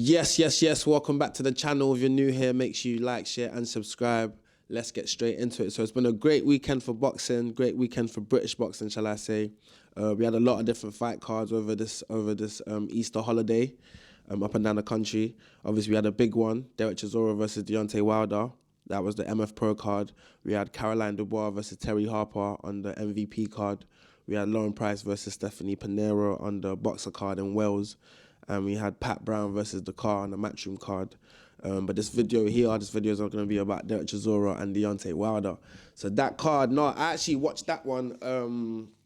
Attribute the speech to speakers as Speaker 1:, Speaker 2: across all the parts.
Speaker 1: Yes. Welcome back to the channel. If you're new here, make sure you like, share, and subscribe. Let's get straight into it. So it's been a great weekend for boxing, great weekend for British boxing, shall I say. We had a lot of different fight cards over this Easter holiday, up and down the country. Obviously, we had a big one, Derek Chisora versus Deontay Wilder. That was the MF Pro card. We had Caroline Dubois versus Terry Harper on the MVP card. We had Lauren Price versus Stephanie Pinero on the boxer card in Wales. And we had Pat Brown versus Dakar on the Matchroom card. But this video is not going to be about Derek Chisora and Deontay Wilder. So that card, no, I actually watched that one.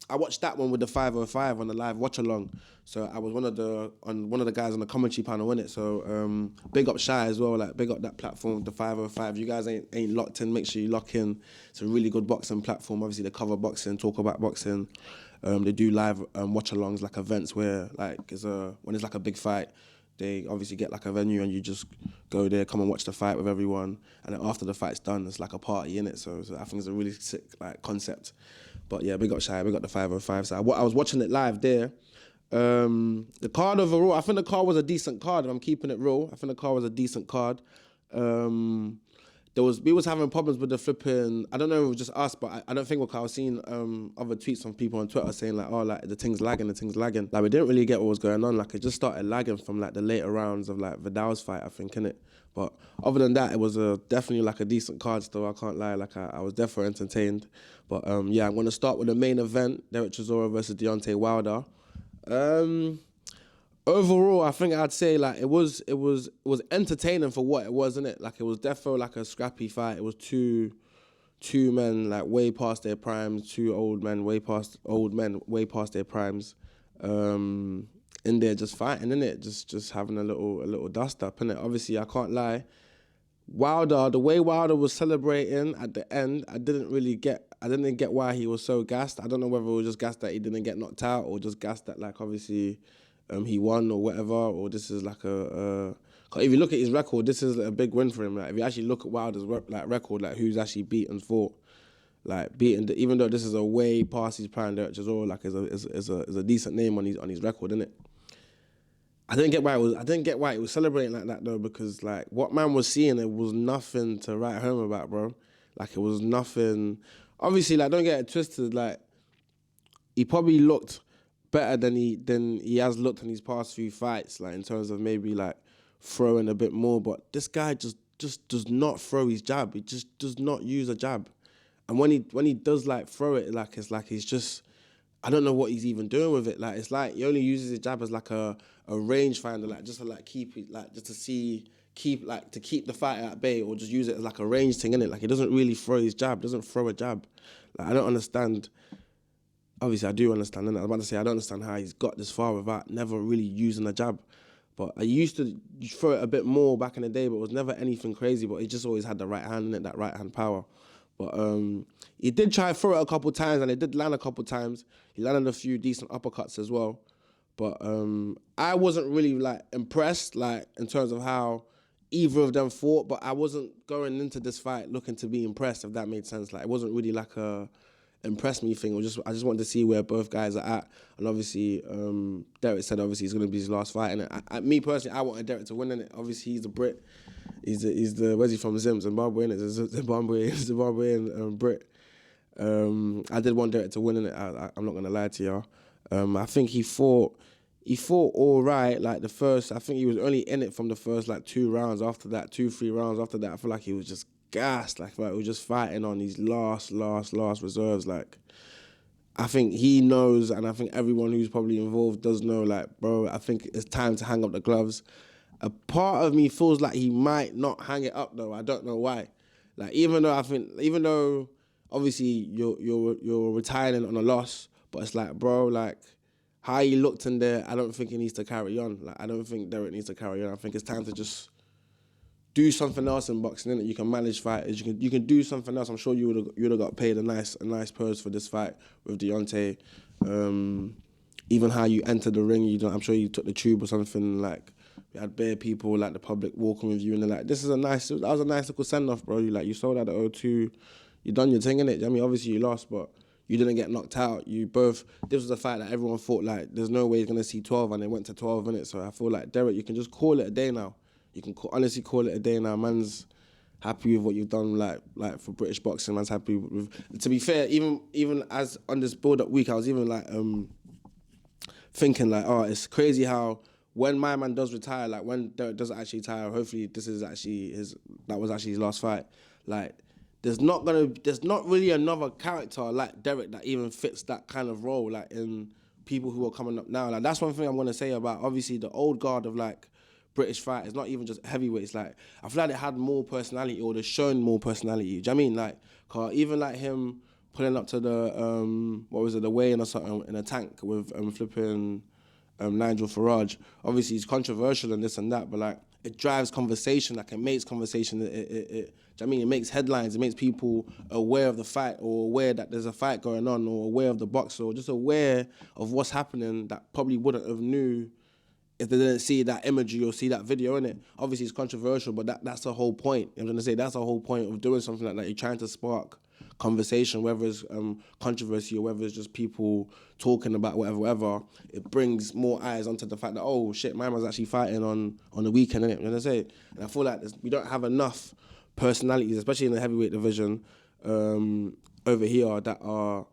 Speaker 1: I watched that one with the 505 on the live watch along. So I was one of the guys on the commentary panel, innit? So big up Shy as well, like big up that platform, the 505. You guys ain't locked in, make sure you lock in. It's a really good boxing platform. Obviously they cover boxing, talk about boxing. They do live watch-alongs, like events where like when it's like a big fight, they obviously get like a venue and you just go there, come and watch the fight with everyone, and then after the fight's done, it's like a party in it. So I think it's a really sick like concept. But yeah, big up Shy, big up the 505. So I was watching it live there. The card overall, I think the card was a decent card. If I'm keeping it real, I think the card was a decent card. We was having problems with the flipping. I don't know if it was just us, but I don't think I was seeing other tweets from people on Twitter saying like, oh, like the thing's lagging. Like we didn't really get what was going on. Like it just started lagging from like the later rounds of like Viddal's fight, I think, innit? But other than that, it was definitely like a decent card still. I can't lie. Like I was definitely entertained. But yeah, I'm gonna start with the main event: Derek Chisora versus Deontay Wilder. Overall, I think I'd say like it was entertaining for what it was, innit? Like it was definitely like a scrappy fight. It was two men like way past their primes, two old men way past their primes, in there just fighting, innit? Just having a little dust up, innit? Obviously, I can't lie. Wilder, the way Wilder was celebrating at the end, I didn't get why he was so gassed. I don't know whether it was just gassed that he didn't get knocked out or just gassed that like obviously he won or whatever, or this is like if you look at his record, this is a big win for him. Like if you actually look at Wilder's record, like who's actually beaten fought, like even though this is a way past his prime, Derek Chisora like is a decent name on his record, innit? I didn't get why it was celebrating like that though, because like what man was seeing, it was nothing to write home about, bro. Like it was nothing. Obviously, like don't get it twisted. Like he probably looked better than he has looked in his past few fights, like in terms of maybe like throwing a bit more. But this guy just does not throw his jab. He just does not use a jab. And when he does like throw it, like it's like he's just, I don't know what he's even doing with it. Like it's like he only uses his jab as like a range finder, like just to like keep it, like just to keep the fight at bay, or just use it as like a range thing, innit? Like he doesn't really throw his jab, doesn't throw a jab. Like I don't understand. Obviously, I do understand, and I was about to say I don't understand how he's got this far without never really using a jab. But I used to throw it a bit more back in the day, but it was never anything crazy. But he just always had the right hand in it, that right hand power. But he did try to throw it a couple times, and it did land a couple times. He landed a few decent uppercuts as well. But I wasn't really like impressed, like in terms of how either of them fought. But I wasn't going into this fight looking to be impressed, if that made sense. Like it wasn't really like a impress me thing. I just wanted to see where both guys are at. And obviously, Derek said obviously it's going to be his last fight. And me personally, I wanted Derek to win it. Obviously, he's a Brit. He's the where's he from? Zimbabwe, innit? Zimbabwean Brit. I did want Derek to win it. I'm not going to lie to y'all. I think he fought all right. Like I think he was only in it from the first like 2 rounds. After that, 2-3 rounds after that, I feel like he was just gassed. Like he was just fighting on his last reserves. Like I think he knows, and I think everyone who's probably involved does know, like, bro, I think it's time to hang up the gloves. A part of me feels like he might not hang it up though. I don't know why. Like even though obviously you're retiring on a loss, but it's like, bro, like how he looked in there, I don't think he needs to carry on. Like I don't think Derek needs to carry on. I think it's time to just do something else in boxing, innit? You can manage fighters. You can do something else. I'm sure you would have got paid a nice purse for this fight with Deontay. Even how you entered the ring, I'm sure you took the tube or something. Like we had bare people, like the public walking with you, and they're like, that was a nice little send off, bro. You sold out at O2. You done your thing, innit? I mean, obviously you lost, but you didn't get knocked out. This was a fight that everyone thought like there's no way he's gonna see 12, and they went to 12 minutes. So I feel like Derek, you can just call it a day now. You can honestly call it a day now. Man's happy with what you've done, like for British boxing. Man's happy with. To be fair, even as on this build-up week, I was even like thinking like, oh, it's crazy how when my man does retire, like when Derek does actually retire, hopefully this is actually that was actually his last fight. Like, there's not really another character like Derek that even fits that kind of role, like in people who are coming up now. Like, that's one thing I'm gonna say about obviously the old guard of like British fighters, not even just heavyweights. Like, I feel like they had more personality, or they're shown more personality. Do you know what I mean? Like, 'cause even like him pulling up to the the weigh-in or something in a tank with flipping Nigel Farage. Obviously, he's controversial and this and that, but like it drives conversation. Like, it makes conversation. Do you know what I mean? It makes headlines. It makes people aware of the fight, or aware that there's a fight going on, or aware of the boxer, or just aware of what's happening that probably wouldn't have knew if they didn't see that imagery or see that video in it. Obviously, it's controversial, but that's the whole point. I'm going to say that's the whole point of doing something like that. You're trying to spark conversation, whether it's controversy or whether it's just people talking about whatever. It brings more eyes onto the fact that, oh shit, my man's actually fighting on the weekend, innit? You know what I'm saying? And I feel like we don't have enough personalities, especially in the heavyweight division over here, that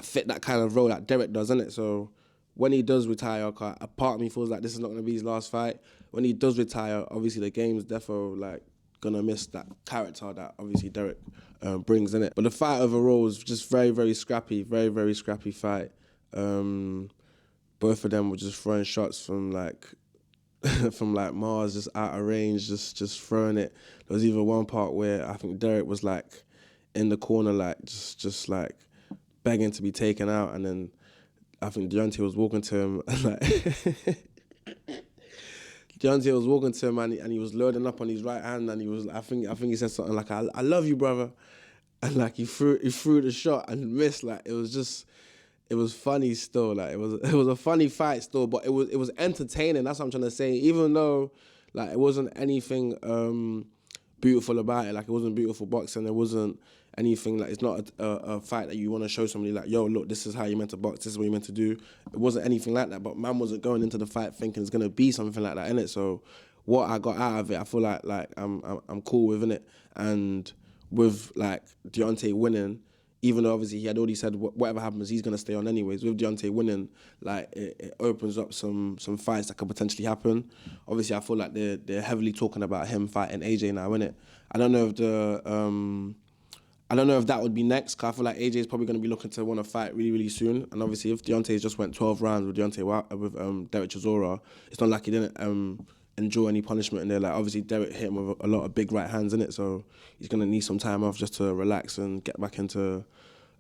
Speaker 1: fit that kind of role that Derek does, innit? So when he does retire, a part of me feels like this is not going to be his last fight. When he does retire, obviously the game's defo like gonna miss that character that obviously Derek brings in it. But the fight overall was just very, very scrappy, very, very scrappy fight. Both of them were just throwing shots from like from like Mars, just out of range, just throwing it. There was even one part where I think Derek was like in the corner, like just like begging to be taken out, and then I think Deontay was walking to him and like Deontay was walking to him and he was loading up on his right hand, and he was I think he said something like I love you, brother, and like he threw the shot and missed. Like, it was funny still. Like, it was a funny fight still, but it was entertaining. That's what I'm trying to say. Even though like it wasn't anything beautiful about it, like it wasn't beautiful boxing, it wasn't anything, like it's not a fight that you want to show somebody like, yo, look, this is how you're meant to box, this is what you're meant to do. It wasn't anything like that, but man wasn't going into the fight thinking it's gonna be something like that, innit? So what I got out of it, I feel like I'm cool with it. And with like Deontay winning, even though obviously he had already said whatever happens, he's gonna stay on anyways. With Deontay winning, like it opens up some fights that could potentially happen. Obviously, I feel like they're heavily talking about him fighting AJ now, innit? I don't know if that would be next, because I feel like AJ is probably going to be looking to want to fight really, really soon. And obviously, if Deontay just went 12 rounds with Derek Chisora, it's not like he didn't enjoy any punishment in there. Like, obviously, Derek hit him with a lot of big right hands in it, so he's going to need some time off just to relax and get back into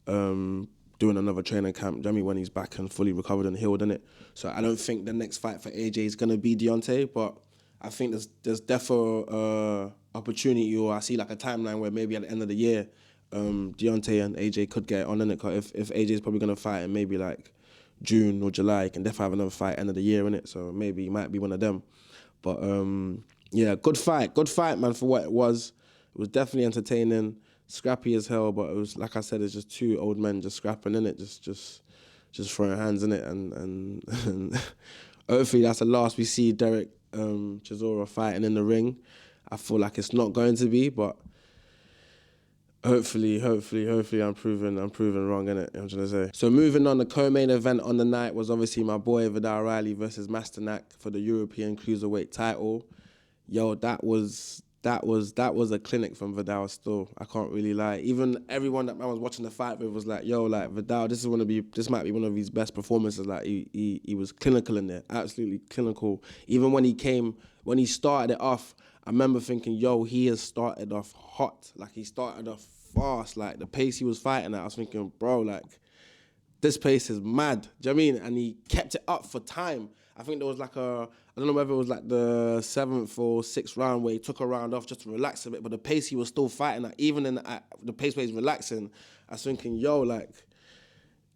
Speaker 1: doing another training camp. Jamie, when he's back and fully recovered and healed in it. So I don't think the next fight for AJ is going to be Deontay, but I think there's defo opportunity, or I see like a timeline where maybe at the end of the year, Deontay and AJ could get on in it. Cause if AJ is probably gonna fight in maybe like June or July, he can definitely have another fight end of the year in it. So maybe he might be one of them. But yeah, good fight, man. For what it was definitely entertaining, scrappy as hell. But it was, like I said, it's just two old men just scrapping in it, just throwing hands in it, and hopefully that's the last we see Derek Chisora fighting in the ring. I feel like it's not going to be, but hopefully I'm proven wrong, innit? I'm trying to say. So moving on, the co-main event on the night was obviously my boy Viddal Riley versus Masternak for the European Cruiserweight title. Yo, that was a clinic from Viddal still. I can't really lie. Even everyone that I was watching the fight with was like, yo, like Viddal, this might be one of his best performances. Like he was clinical in there, absolutely clinical. Even when he started it off, I remember thinking, yo, he has started off hot. Like, he started off fast. Like, the pace he was fighting at, I was thinking, bro, like, this pace is mad. Do you know what I mean? And he kept it up for time. I think there was like I don't know whether it was like the 7th or 6th round where he took a round off just to relax a bit, but the pace he was still fighting at, even in the pace where he's relaxing, I was thinking, yo, like,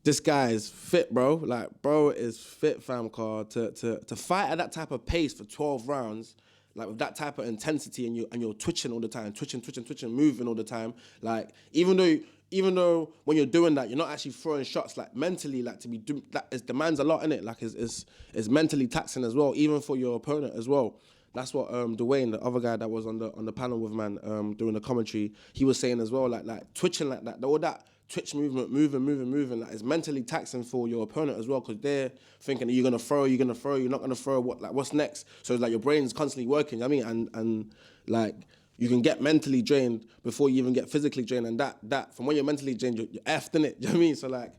Speaker 1: this guy is fit, bro. Like, bro is fit, fam, car. To fight at that type of pace for 12 rounds, like with that type of intensity, and you're twitching all the time, twitching, moving all the time. Like, even though even though when you're doing that, you're not actually throwing shots, like mentally, like to be that it demands a lot in it. Like it's mentally taxing as well, even for your opponent as well. That's what Dwayne, the other guy that was on the panel with man, doing the commentary, he was saying as well, like twitching like that, all that twitch movement, moving, like it's mentally taxing for your opponent as well, because they're thinking, are you gonna throw, you're not gonna throw, what's next? So it's like your brain's constantly working, you know what I mean? And like you can get mentally drained before you even get physically drained, and that from when you're mentally drained, you're effed in it. You know what I mean? So like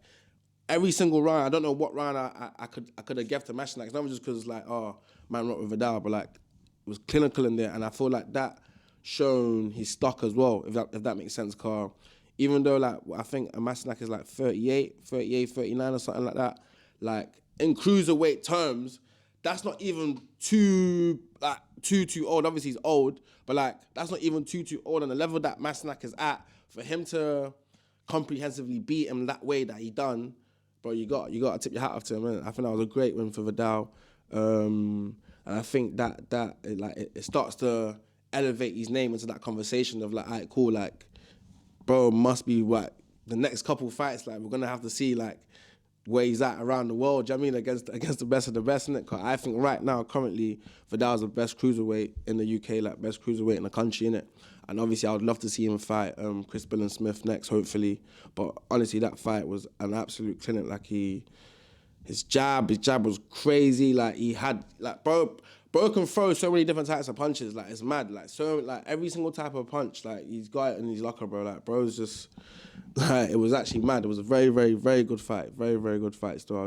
Speaker 1: every single round, I don't know what round I could have given to Masternak. It's not just because like, oh man, rock with Viddal, but like it was clinical in there, and I feel like that shown his stock as well, if that makes sense. Car, even though like I think a Masternak is like 38, 39 or something like that, like in cruiserweight terms, that's not even too old. Obviously he's old, but like that's not even too old. And the level that Masternak is at, for him to comprehensively beat him that way that he done, bro, you got to tip your hat off to him. Man. I think that was a great win for Viddal, and I think that it starts to elevate his name into that conversation of like, alright, cool, like, bro, must be what the next couple fights, like we're gonna have to see like where he's at around the world. Do you know what I mean? Against the best of the best, innit? Cause I think right now, currently, Viddal's the best cruiserweight in the UK, like best cruiserweight in the country, innit? And obviously, I would love to see him fight Chris Smith next, hopefully. But honestly, that fight was an absolute clinic. Like his jab was crazy. Like he had like bro can throw so many different types of punches. Like it's mad. Like so like every single type of punch, like he's got it in his locker, bro. Like bro's just like it was actually mad. It was a very, very, very good fight. Very, very good fight. So I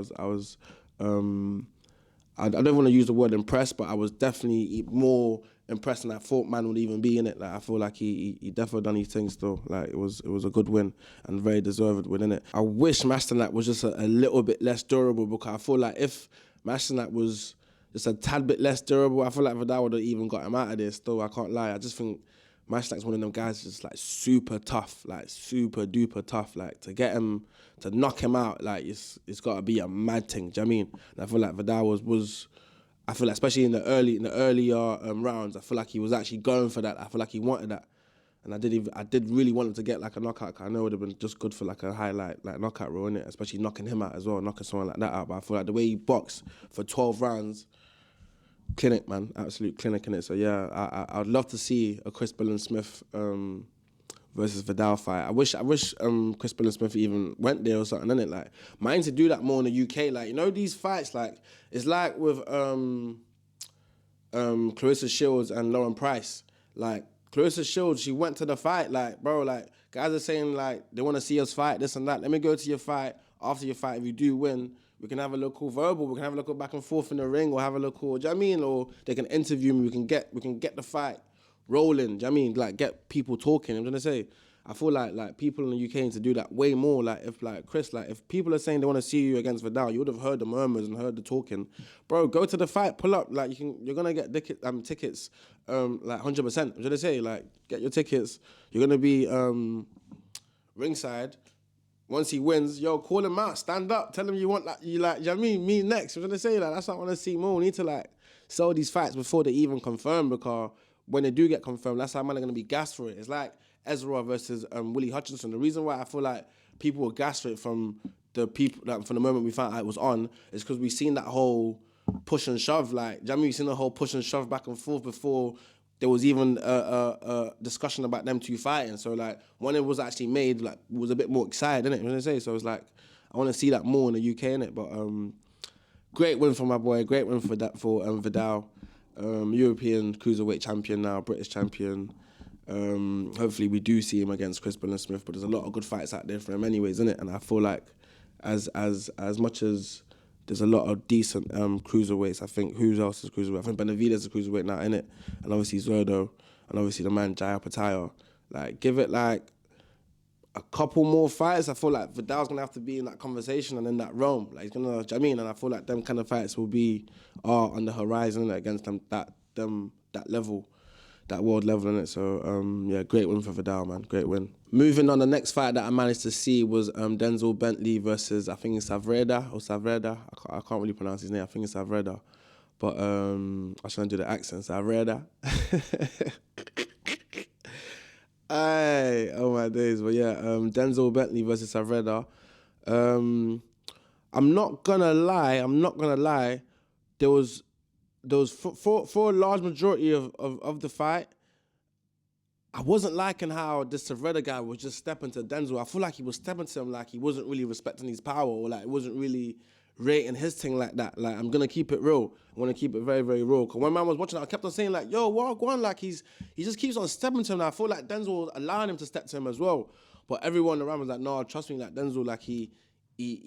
Speaker 1: don't want to use the word impressed, but I was definitely more impressed than I thought man would even be in it. Like I feel like he definitely done his thing still. Like it was a good win and very deserved win, innit? I wish Masternak was just a little bit less durable, because I feel like if Masternak was just a tad bit less durable, I feel like Viddal would have even got him out of there still. I can't lie. I just think Masternak's one of them guys just like super tough, like super duper tough. Like to get him, to knock him out, like it's got to be a mad thing. Do you know what I mean? And I feel like Viddal was I feel like especially in the earlier rounds, I feel like he was actually going for that. I feel like he wanted that, and I did really want him to get like a knockout. I know it would have been just good for like a highlight, like knockout role, innit? Especially knocking him out as well, knocking someone like that out. But I feel like the way he boxed for 12 rounds, clinic, man, absolute clinic in it. So yeah, I'd love to see a Chris Smith versus Viddal fight. I wish Chris Smith even went there or something, innit? Like, mine to do that more in the UK. Like, you know, these fights, like, it's like with Clarissa Shields and Lauren Price. Like, Clarissa Shields, she went to the fight, like, bro, like, guys are saying, like, they want to see us fight, this and that. Let me go to your fight. After your fight, if you do win, we can have a local verbal, we can have a local back and forth in the ring, or have a local, do you know what I mean? Or they can interview me, we can get the fight rolling, do you know what I mean? Like, get people talking. I'm trying to say, I feel like people in the UK need to do that way more. Like, if like Chris, like if people are saying they want to see you against Viddal, you would have heard the murmurs and heard the talking. Bro, go to the fight, pull up. Like you're gonna get tickets, like 100%. I'm trying to say, like, get your tickets. You're gonna be ringside. Once he wins, yo, call him out, stand up, tell him you want you know what I mean? Me next. I'm trying to say, like, that's what I want to see more. We need to like sell these fights before they even confirm, because when they do get confirmed, that's how man are going to be gassed for it. It's like Ezra versus Willie Hutchinson. The reason why I feel like people were gassed for it from the moment we found out it was on is because we've seen that whole push and shove. Like, do you know what I mean? We've seen the whole push and shove back and forth before there was even a discussion about them two fighting. So like when it was actually made, like it was a bit more excited, innit? You know what I say? So it's like I want to see that more in the UK, innit? But great win for my boy. Great win for Viddal. European cruiserweight champion now, British champion. Hopefully we do see him against Chris Smith, but there's a lot of good fights out there for him anyways, innit? And I feel like as much as there's a lot of decent cruiserweights, I think who else is cruiserweight? I think Benavidez is a cruiserweight now, innit? And obviously Zerdo, and obviously the man Jaya Pataya. Like, give it like a couple more fights. I feel like Viddal's gonna have to be in that conversation and in that realm. Like, he's gonna, do you know what I mean? And I feel like them kind of fights will be on the horizon, innit? Against that level, that world level, innit? So yeah, great win for Viddal, man. Great win. Moving on, the next fight that I managed to see was Denzel Bentley versus, I think it's Savreda. I can't really pronounce his name. I think it's Savreda. But I was trying to do the accent. Savreda. Aye, oh my days. But yeah, Denzel Bentley versus Savreda. Um, I'm not gonna lie. There was for a large majority of the fight, I wasn't liking how this Savreda guy was just stepping to Denzel. I feel like he was stepping to him like he wasn't really respecting his power, or like it wasn't really rating his thing like that. Like, I'm gonna keep it real. I'm gonna keep it very, very real. Cause when man was watching it, I kept on saying like, yo, what go on? Like he just keeps on stepping to him. And I feel like Denzel was allowing him to step to him as well. But everyone around was like, no, trust me, like Denzel, like he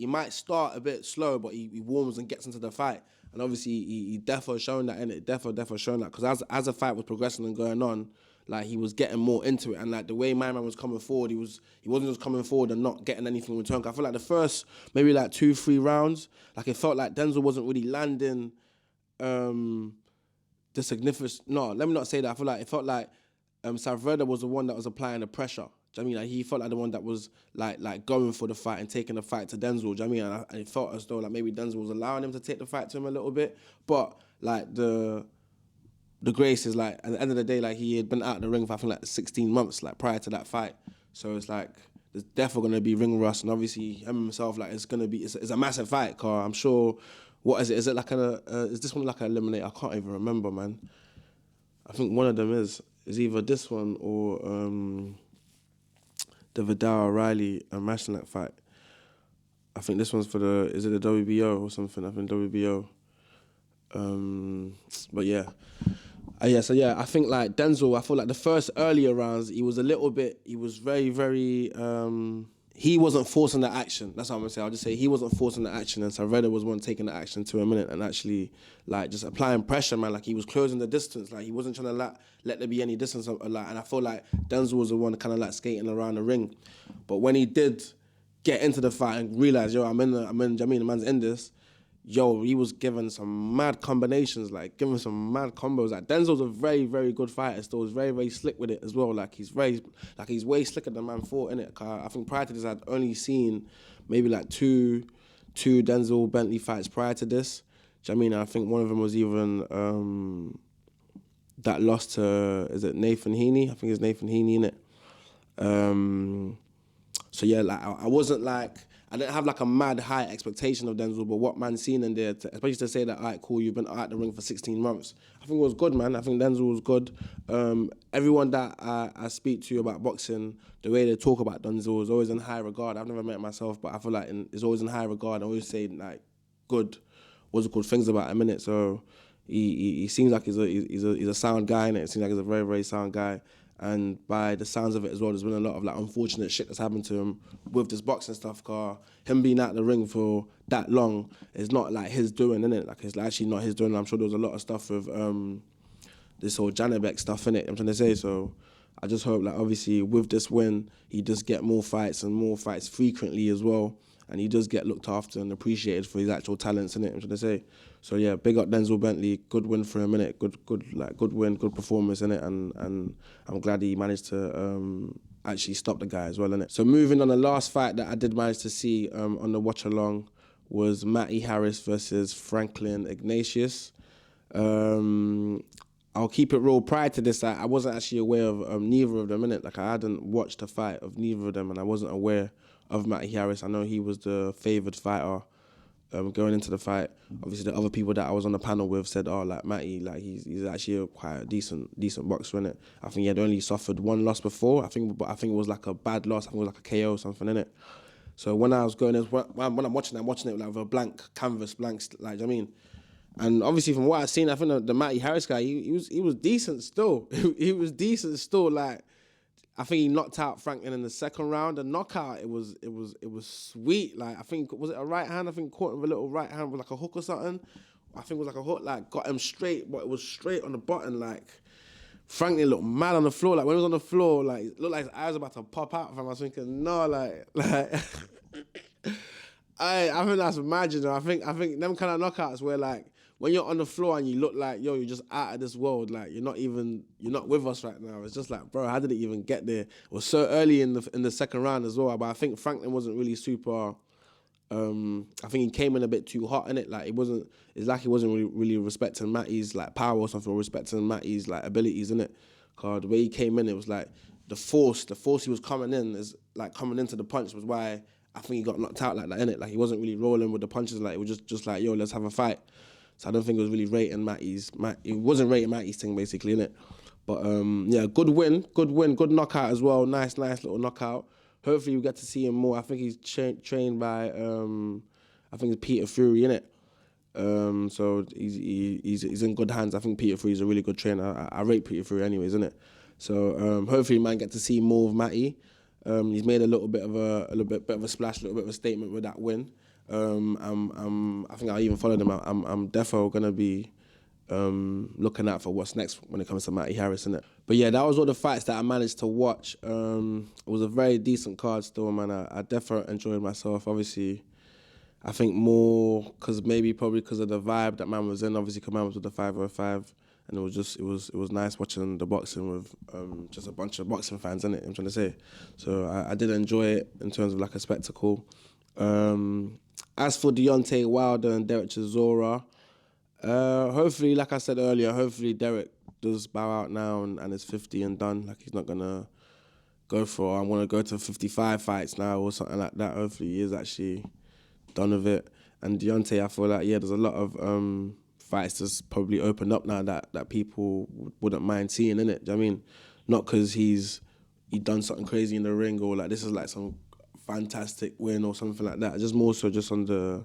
Speaker 1: might start a bit slow, but he warms and gets into the fight. And obviously he definitely shown that in it. Definitely shown that. Because as the fight was progressing and going on, like he was getting more into it, and like the way my man was coming forward, he wasn't just coming forward and not getting anything in return. I feel like the first maybe like 2-3 rounds, like it felt like Denzel wasn't really landing the significance. No, let me not say that. I feel like it felt like Savreda was the one that was applying the pressure. Do you know what I mean? Like he felt like the one that was like going for the fight and taking the fight to Denzel. Do you know what I mean? And it felt as though like maybe Denzel was allowing him to take the fight to him a little bit, but like the grace is like at the end of the day, like he had been out of the ring for I think like 16 months, like prior to that fight. So it's like there's definitely gonna be ring rust, and obviously him himself, like it's a massive fight. Car, I'm sure. What is it? Is it like is this one like an eliminate? I can't even remember, man. I think one of them is either this one or the Viddal O'Reilly and Masternak fight. I think this one's for is it the WBO or something? I think WBO. But yeah. So yeah, I think like Denzel, I feel like the first earlier rounds, he was very, very, he wasn't forcing the action. That's what I'm gonna say. I'll just say he wasn't forcing the action, and Savreda was one taking the action to a minute and actually like just applying pressure, man. Like he was closing the distance. Like he wasn't trying to let there be any distance. Like, and I feel like Denzel was the one kind of like skating around the ring. But when he did get into the fight and realize, yo, the man's in this. Yo, he was giving some mad combinations, like giving some mad combos. Like Denzel's a very, very good fighter. Still, is very, very slick with it as well. Like he's way slicker than man fought in it. I think prior to this, I'd only seen maybe like two Denzel Bentley fights prior to this. Do you know what I mean? And I think one of them was even that loss to, is it Nathan Heaney? I think it's Nathan Heaney in it. So yeah, like I wasn't like, I didn't have like a mad high expectation of Denzel, but what man seen in there, especially to say that, all right, cool, you've been out the ring for 16 months. I think it was good, man. I think Denzel was good. Everyone that I speak to about boxing, the way they talk about Denzel is always in high regard. I've never met him myself, but I feel like it's always in high regard. I always say like good, what's it called, things about him, innit? So he seems like he's a sound guy, innit? It seems like he's a very, very sound guy. And by the sounds of it as well, there's been a lot of like unfortunate shit that's happened to him with this boxing stuff. Car him being out the ring for that long is not like his doing, innit? Like it's actually not his doing. I'm sure there was a lot of stuff with this whole Janabek stuff, innit? I'm trying to say. So I just hope like obviously with this win, he does get more fights and more fights frequently as well. And he does get looked after and appreciated for his actual talents, innit? I'm trying to say. So yeah, big up Denzel Bentley. Good win for him, innit? Good win, good performance, innit? And I'm glad he managed to actually stop the guy as well, innit? So moving on, the last fight that I did manage to see on the watch along was Matty Harris versus Franklin Ignatius. I'll keep it real. Prior to this, I wasn't actually aware of neither of them, innit? Like I hadn't watched a fight of neither of them, and I wasn't aware of Matty Harris. I know he was the favoured fighter going into the fight. Obviously, the other people that I was on the panel with said, "Oh, like Matty, like he's actually quite a decent boxer, innit?" I think he had only suffered one loss before. I think it was like a bad loss. I think it was like a KO or something, innit? So when I was going, when I'm watching it like with a blank canvas, like, do you know what I mean? And obviously, from what I've seen, I think the Matty Harris guy, he was decent still. He was decent still. Like, I think he knocked out Franklin in the second round. The knockout, it was sweet. Like, I think, was it a right hand? I think caught him with a little right hand with like a hook or something. I think it was like a hook. Like, got him straight, but it was straight on the button. Like, Franklin looked mad on the floor. Like, when he was on the floor, like, it looked like his eyes were about to pop out from him. I was thinking, no, like. I think that's mad, you know. I think them kind of knockouts where like when you're on the floor and you look like, yo, you're just out of this world, like you're not with us right now. It's just like, bro, how did it even get there? It was so early in the second round as well. But I think Franklin wasn't really super. I think he came in a bit too hot in it. Like it's like he wasn't really respecting Matty's like power or something, or respecting Matty's like abilities in it. Cause the way he came in, it was like the force he was coming into the punch was why I think he got knocked out like that, innit? Like, he wasn't really rolling with the punches, like, it was just like, yo, let's have a fight. So I don't think it was really rating it wasn't rating Matty's thing, basically, innit? But, yeah, good win, good knockout as well, nice little knockout. Hopefully we get to see him more. I think he's trained by, I think it's Peter Fury, innit? So he's in good hands. I think Peter Fury's a really good trainer. I rate Peter Fury anyways, innit? So hopefully, man, get to see more of Matty. He's made a little bit of a splash, a little bit of a statement with that win. I think I'll even follow them. I'm defo gonna be looking out for what's next when it comes to Matty Harris, innit? But yeah, that was all the fights that I managed to watch. It was a very decent card still, man. I definitely enjoyed myself. Obviously, I think more probably because of the vibe that man was in. Obviously, because man was with the 505, and it was nice watching the boxing with just a bunch of boxing fans, innit? I'm trying to say. So I did enjoy it in terms of like a spectacle. As for Deontay Wilder and Derek Chisora, hopefully, like I said earlier, hopefully Derek does bow out now and is 50 and done. Like, he's not gonna go for, I want to go to 55 fights now or something like that. Hopefully he is actually done with it. And Deontay, I feel like, yeah, there's a lot of fights that's probably opened up now that people wouldn't mind seeing, innit? Do you know what I mean? Not because he done something crazy in the ring, or like this is like some fantastic win or something like that. Just more so just on the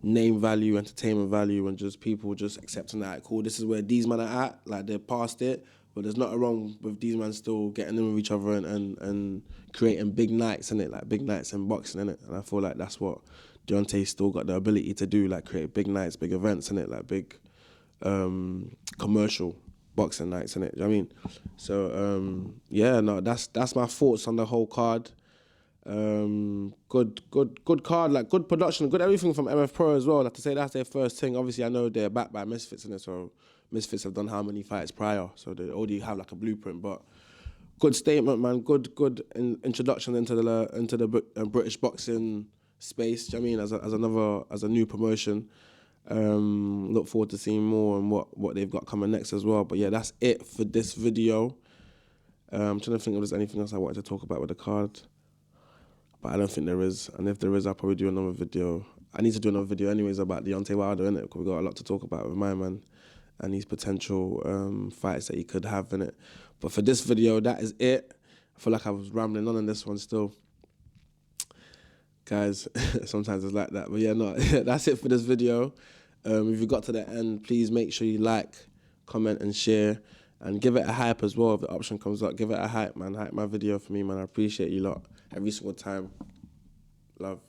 Speaker 1: name value, entertainment value, and just people just accepting that, cool, this is where these men are at, like, they're past it, but there's nothing wrong with these men still getting in with each other and creating big nights, innit? Like, big nights in boxing, innit? And I feel like that's what Deontay still got the ability to do, like, create big nights, big events, innit? Like, big commercial boxing nights, innit? Do you know what I mean? So, yeah, no, that's my thoughts on the whole card. Good card, like, good production, good everything from MF Pro as well. Like, to say that's their first thing, obviously I know they're backed by Misfits, innit? So Misfits have done how many fights prior, so they already have like a blueprint. But good statement, man. Good introduction into the British boxing space. Do you know what I mean? As a new promotion. Look forward to seeing more and what they've got coming next as well. But yeah, that's it for this video. I'm trying to think if there's anything else I wanted to talk about with the card, but I don't think there is. And if there is, I'll probably do another video. I need to do another video anyways about Deontay Wilder, innit? Because we've got a lot to talk about with my man and his potential fights that he could have, innit? But for this video, that is it. I feel like I was rambling on this one still. Guys, sometimes it's like that. But yeah, no, that's it for this video. If you got to the end, please make sure you like, comment and share. And give it a hype as well if the option comes up. Give it a hype, man. Hype my video for me, man. I appreciate you lot every single time. Love.